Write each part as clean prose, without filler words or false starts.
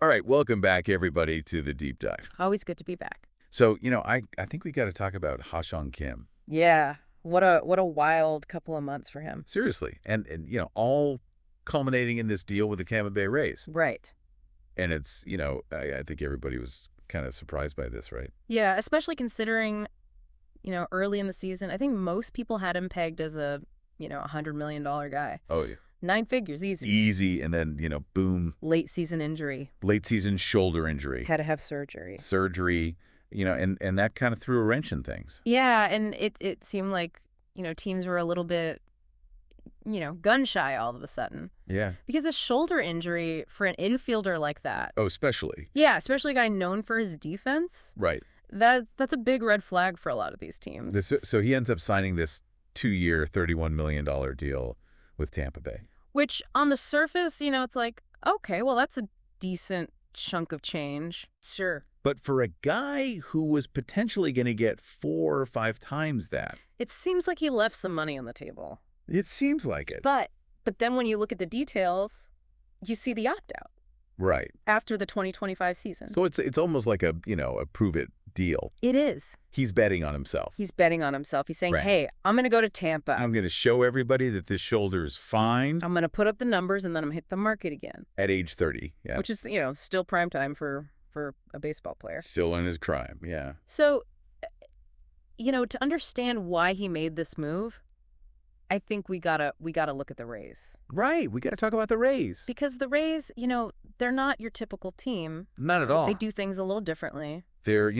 All right, welcome back, everybody, to the deep dive. Always good to be back. So, I think we got to talk about Ha-Seong Kim. Yeah. What a wild couple of months for him. Seriously. And all culminating in this deal with the Tampa Bay Rays. Right. And it's, I think everybody was kind of surprised by this, right? Yeah, especially considering, early in the season, I think most people had him pegged as a, $100 million guy. Oh, yeah. 9 figures, easy. Easy, and then, boom. Late season injury. Late season shoulder injury. Had to have surgery. Surgery, and that kind of threw a wrench in things. Yeah, and it seemed like, teams were a little bit, gun shy all of a sudden. Yeah. Because a shoulder injury for an infielder like that. Oh, especially. Yeah, especially a guy known for his defense. Right. That's a big red flag for a lot of these teams. So he ends up signing this 2-year, $31 million deal with Tampa Bay. Which, on the surface, it's like, okay, well, that's a decent chunk of change. Sure. But for a guy who was potentially going to get 4 or 5 times that. It seems like he left some money on the table. It seems like it. But then when you look at the details, you see the opt-out. Right. After the 2025 season. So it's almost like a prove-it deal. It is. He's betting on himself. He's betting on himself. He's saying, right. Hey, I'm going to go to Tampa. I'm going to show everybody that this shoulder is fine. I'm going to put up the numbers, and then I'm going to hit the market again. At age 30, yeah. Which is, still prime time for a baseball player. Still in his prime, yeah. So, to understand why he made this move, I think we gotta look at the Rays. Right, we gotta talk about the Rays. Because the Rays, they're not your typical team. Not at all. They do things a little differently. They're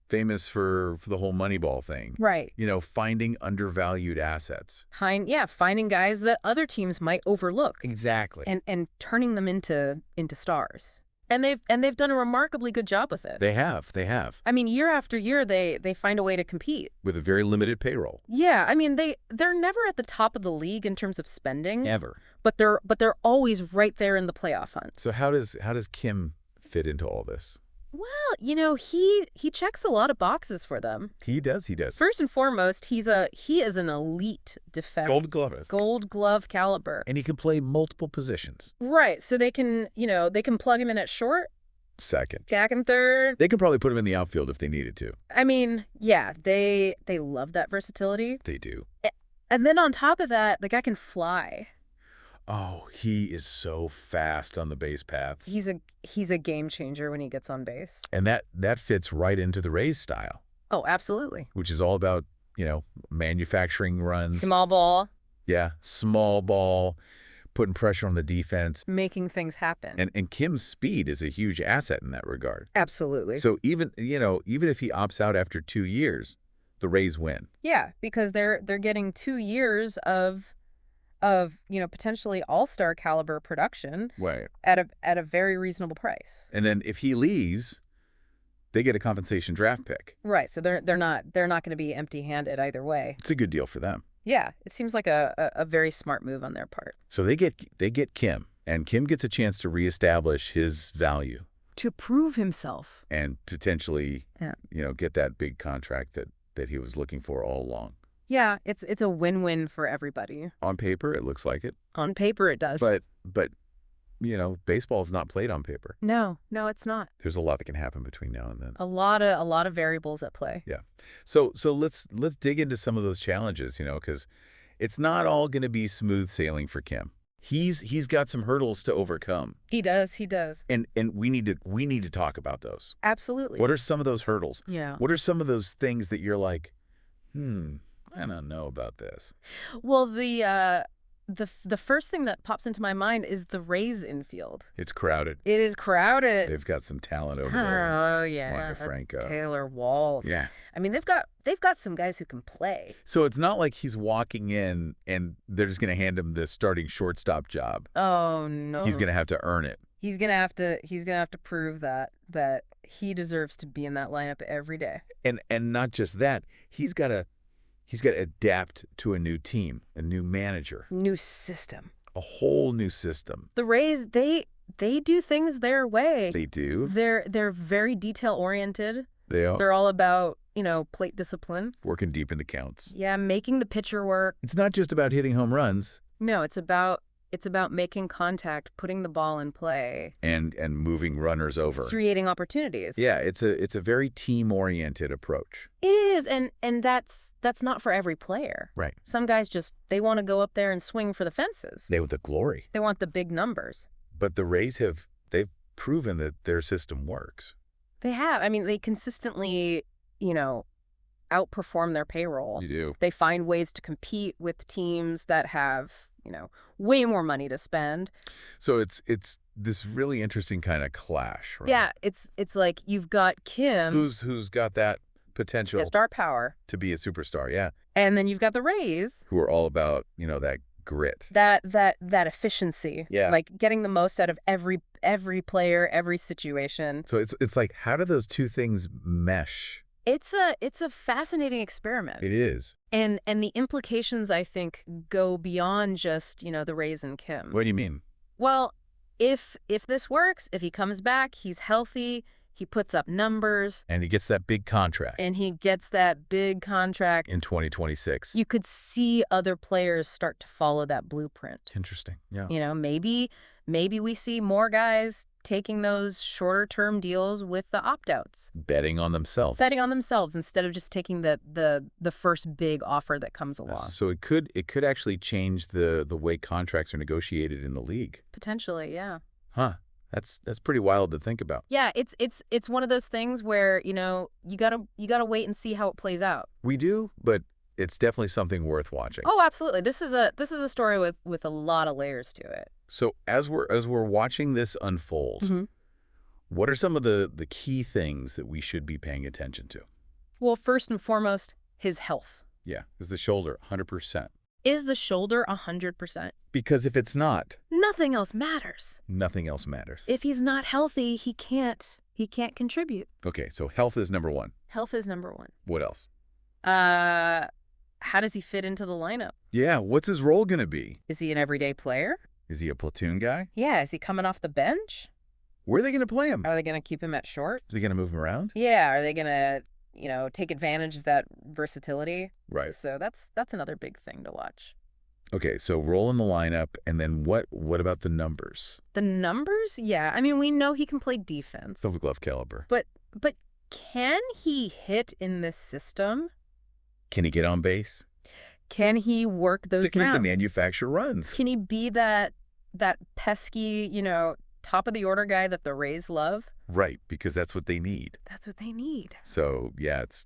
famous for the whole Moneyball thing. Right. Finding undervalued assets. Finding guys that other teams might overlook. Exactly. And turning them into stars. And they've done a remarkably good job with it. They have. I mean, year after year, they find a way to compete. With a very limited payroll. Yeah, I mean, they're never at the top of the league in terms of spending. Ever. But they're always right there in the playoff hunt. So how does Kim fit into all this? Well, he checks a lot of boxes for them. He does. First and foremost, he is an elite defender. Gold glove caliber. And he can play multiple positions. Right. So they can plug him in at short. Second. Second, third. They can probably put him in the outfield if they needed to. I mean, yeah, they love that versatility. They do. And then on top of that, the guy can fly. Oh, he is so fast on the base paths. He's a game changer when he gets on base. And that fits right into the Rays style. Oh, absolutely. Which is all about, manufacturing runs. Small ball. Yeah, small ball, putting pressure on the defense. Making things happen. And Kim's speed is a huge asset in that regard. Absolutely. So even if he opts out after 2 years, the Rays win. Yeah, because they're getting 2 years of potentially all-star caliber production, right, at a very reasonable price. And then if he leaves, they get a compensation draft pick. Right, so they're not going to be empty-handed either way. It's a good deal for them. Yeah, it seems like a very smart move on their part. So they get Kim, and Kim gets a chance to reestablish his value, to prove himself, and potentially get that big contract that he was looking for all along. Yeah, it's a win-win for everybody. On paper, it looks like it. On paper, it does. But baseball is not played on paper. No, it's not. There's a lot that can happen between now and then. A lot of variables at play. Yeah. So let's dig into some of those challenges, because it's not all going to be smooth sailing for Kim. He's got some hurdles to overcome. He does. And we need to talk about those. Absolutely. What are some of those hurdles? Yeah. What are some of those things that you're like, I don't know about this? Well, the first thing that pops into my mind is the Rays infield. It's crowded. It is crowded. They've got some talent over there. Oh yeah, Marco Franco, Taylor Waltz. Yeah. I mean, they've got some guys who can play. So it's not like he's walking in and they're just going to hand him the starting shortstop job. Oh no. He's going to have to earn it. He's gonna have to prove that he deserves to be in that lineup every day. And not just that, he's got to adapt to a new team, a new manager, new system, a whole new system. The Rays, they do things their way. They do. They're very detail oriented. They are. They're all about plate discipline, working deep into counts. Yeah, making the pitcher work. It's not just about hitting home runs. No, it's about It's about making contact, putting the ball in play, And moving runners over. creating opportunities. Yeah, it's a very team-oriented approach. It is, and that's not for every player. Right. Some guys they want to go up there and swing for the fences. They want the glory. They want the big numbers. But the Rays they've proven that their system works. They have. I mean, they consistently, outperform their payroll. You do. They find ways to compete with teams that have, way more money to spend. So it's this really interesting kind of clash, right? Yeah, it's like you've got Kim, Who's got that potential the star power, to be a superstar, yeah. and then you've got the Rays, Who are all about, that grit. that efficiency, Yeah. like getting the most out of every player, every situation. So it's like, how do those two things mesh? It's a fascinating experiment. It is. And the implications, I think, go beyond just, the Rays and Kim. What do you mean? Well, if this works, if he comes back, he's healthy, he puts up numbers, And he gets that big contract and he gets that big contract, in 2026. you could see other players start to follow that blueprint. Interesting. Yeah. Maybe we see more guys taking those shorter-term deals with the opt-outs. Betting on themselves. Betting on themselves instead of just taking the first big offer that comes along. So it could actually change the way contracts are negotiated in the league. Potentially, yeah. Huh. That's pretty wild to think about. Yeah, it's one of those things where, you gotta wait and see how it plays out. We do, but it's definitely something worth watching. Oh, absolutely. This is a story with a lot of layers to it. So as we're watching this unfold, Mm-hmm. what are some of the key things that we should be paying attention to? Well, first and foremost, his health. Yeah, is the shoulder 100%? Is the shoulder 100%? Because if it's not, Nothing else matters. nothing else matters. If he's not healthy, he can't contribute. Okay, so health is number one. Health is number one. What else? How does he fit into the lineup? Yeah, what's his role going to be? Is he an everyday player? Is he a platoon guy? Yeah, is he coming off the bench? Where are they going to play him? Are they going to keep him at short? Is he going to move him around? Yeah, are they going to, take advantage of that versatility? Right. So that's another big thing to watch. Okay, so role in the lineup, and then what about the numbers? The numbers? Yeah, I mean, we know he can play defense. Silver glove caliber. But can he hit in this system? Can he get on base? Can he work those Can he counts? manufacture runs? Can he be that pesky, top of the order guy that the Rays love? Right, because that's what they need. That's what they need. So, yeah, it's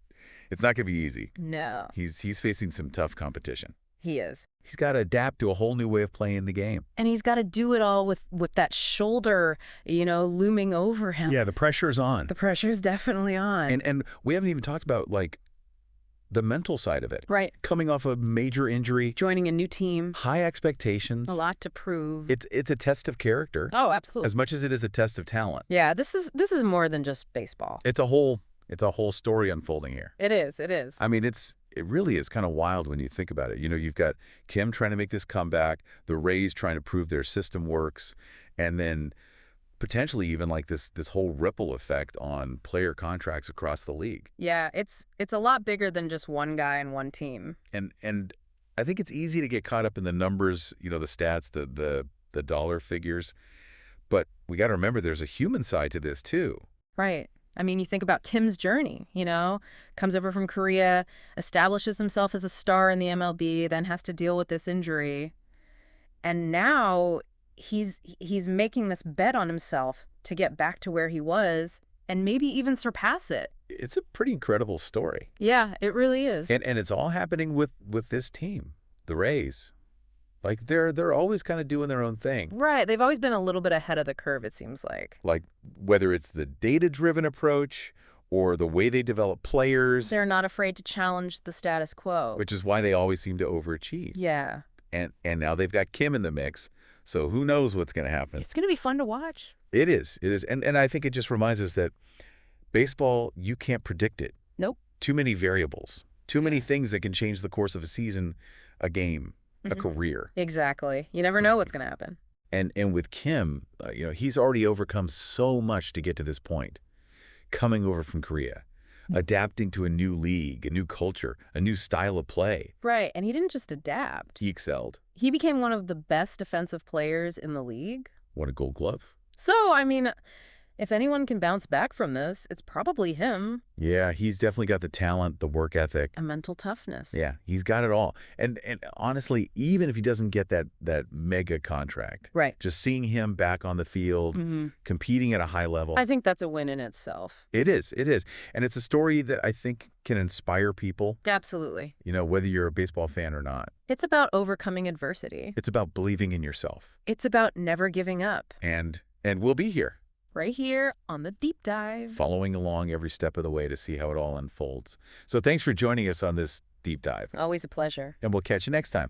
not going to be easy. No, He's facing some tough competition. he is. He's got to adapt to a whole new way of playing the game. And he's got to do it all with that shoulder, looming over him. Yeah, the pressure's on. The pressure's definitely on. And we haven't even talked about, like, the mental side of it. Right. Coming off a major injury, Joining a new team. high expectations. A lot to prove. It's a test of character Oh, absolutely. as much as it is a test of talent. Yeah, this is more than just baseball. It's a whole story unfolding here. It is. It is. I mean, it really is kind of wild when you think about it. You've got Kim trying to make this comeback, the Rays trying to prove their system works, and then potentially even like this whole ripple effect on player contracts across the league. Yeah, it's a lot bigger than just one guy and one team. And I think it's easy to get caught up in the numbers, the stats, the dollar figures, but we got to remember there's a human side to this too. Right. I mean, you think about Tim's journey, comes over from Korea, establishes himself as a star in the MLB, then has to deal with this injury. And now he's making this bet on himself to get back to where he was and maybe even surpass it. It's a pretty incredible story. Yeah, it really is. And it's all happening with this team, the Rays. Like they're always kind of doing their own thing. Right. They've always been a little bit ahead of the curve, it seems like. Like whether it's the data-driven approach or the way they develop players. They're not afraid to challenge the status quo. Which is why they always seem to overachieve. Yeah. And now they've got Kim in the mix, so who knows what's going to happen. It's going to be fun to watch. It is. And I think it just reminds us that baseball, you can't predict it. Nope. Too many variables. Too many things that can change the course of a season, a game, a career. Exactly. You never know what's going to happen. And with Kim, he's already overcome so much to get to this point. Coming over from Korea, adapting to a new league, a new culture, a new style of play. Right. And he didn't just adapt. He excelled. He became one of the best defensive players in the league. Won a Gold Glove. So, I mean, if anyone can bounce back from this, it's probably him. Yeah, he's definitely got the talent, the work ethic. And mental toughness. Yeah, he's got it all. And honestly, even if he doesn't get that mega contract, Right. just seeing him back on the field, competing at a high level. I think that's a win in itself. It is. It is. And it's a story that I think can inspire people. Absolutely. You know, whether you're a baseball fan or not. It's about overcoming adversity. It's about believing in yourself. It's about never giving up. And we'll be here. Right here on the Deep Dive. Following along every step of the way to see how it all unfolds. So thanks for joining us on this deep dive. Always a pleasure. And we'll catch you next time.